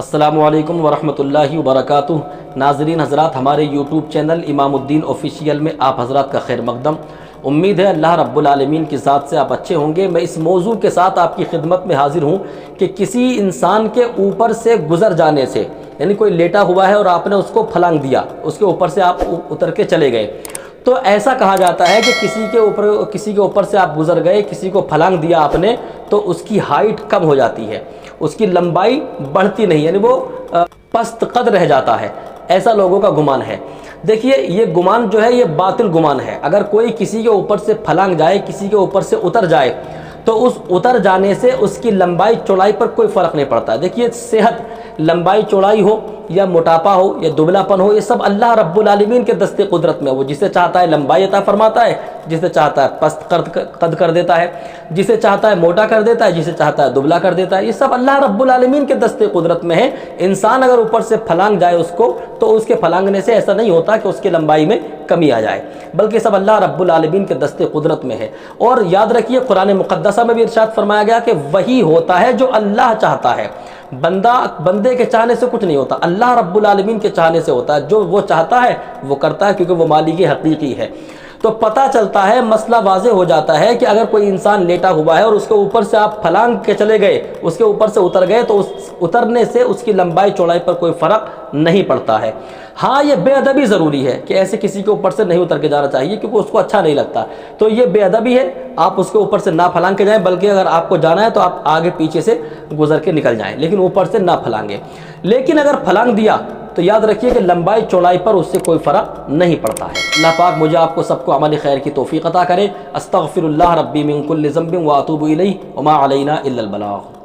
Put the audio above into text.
السلام علیکم ورحمۃ اللہ وبرکاتہ۔ ناظرین حضرات، ہمارے یوٹیوب چینل امام الدین آفیشیل میں آپ حضرات کا خیر مقدم۔ امید ہے اللہ رب العالمین کی ذات سے آپ اچھے ہوں گے۔ میں اس موضوع کے ساتھ آپ کی خدمت میں حاضر ہوں کہ کسی انسان کے اوپر سے گزر جانے سے، یعنی کوئی لیٹا ہوا ہے اور آپ نے اس کو پھلانگ دیا، اس کے اوپر سے آپ اتر کے چلے گئے، تو ایسا کہا جاتا ہے کہ کسی کے اوپر سے آپ گزر گئے، کسی کو پھلانگ دیا آپ نے، تو اس کی ہائٹ کم ہو جاتی ہے، اس کی لمبائی بڑھتی نہیں، یعنی وہ پست قد رہ جاتا ہے، ایسا لوگوں کا گمان ہے۔ دیکھیے، یہ گمان جو ہے یہ باطل گمان ہے۔ اگر کوئی کسی کے اوپر سے پھلانگ جائے، کسی کے اوپر سے اتر جائے، تو اس اتر جانے سے اس کی لمبائی چوڑائی پر کوئی فرق نہیں پڑتا۔ دیکھیے، صحت، لمبائی چوڑائی ہو یا موٹاپا ہو یا دبلا پن ہو، یہ سب اللہ رب العالمین کے دست قدرت میں، وہ جسے چاہتا ہے لمبائی عطا فرماتا ہے، جسے چاہتا ہے پست قد کر دیتا ہے، جسے چاہتا ہے موٹا کر دیتا ہے، جسے چاہتا ہے دبلا کر دیتا ہے۔ یہ سب اللہ رب العالمین کے دست قدرت میں ہے۔ انسان اگر اوپر سے پھلانگ جائے اس کو، تو اس کے پھلانگنے سے ایسا نہیں ہوتا کہ اس کی لمبائی میں کمی آ جائے، بلکہ سب اللہ رب العالمین کے دست قدرت میں ہے۔ اور یاد رکھیے، قرآن مقدسہ میں بھی ارشاد فرمایا گیا کہ وہی ہوتا ہے جو اللہ چاہتا ہے۔ بندے کے چاہنے سے کچھ نہیں ہوتا، اللہ رب العالمین کے چاہنے سے ہوتا ہے۔ جو وہ چاہتا ہے وہ کرتا ہے، کیونکہ وہ مالک حقیقی ہے۔ تو پتہ چلتا ہے، مسئلہ واضح ہو جاتا ہے کہ اگر کوئی انسان لیٹا ہوا ہے اور اس کے اوپر سے آپ پھلانگ کے چلے گئے، اس کے اوپر سے اتر گئے، تو اس اترنے سے اس کی لمبائی چوڑائی پر کوئی فرق نہیں پڑتا ہے۔ ہاں، یہ بے ادبی ضروری ہے کہ ایسے کسی کے اوپر سے نہیں اتر کے جانا چاہیے، کیونکہ اس کو اچھا نہیں لگتا، تو یہ بے ادبی ہے۔ آپ اس کے اوپر سے نہ پھلانگ کے جائیں، بلکہ اگر آپ کو جانا ہے تو آپ آگے پیچھے سے گزر کے نکل جائیں، لیکن اوپر سے نہ پھلانگیں۔ لیکن اگر پھلانگ دیا تو یاد رکھیے کہ لمبائی چوڑائی پر اس سے کوئی فرق نہیں پڑتا ہے۔ اللہ پاک مجھے آپ کو سب کو عمل خیر کی توفیق عطا کرے۔ استغفر اللہ ربی من کل ذنب واتوب الیہ وما علینا الا البلاغ۔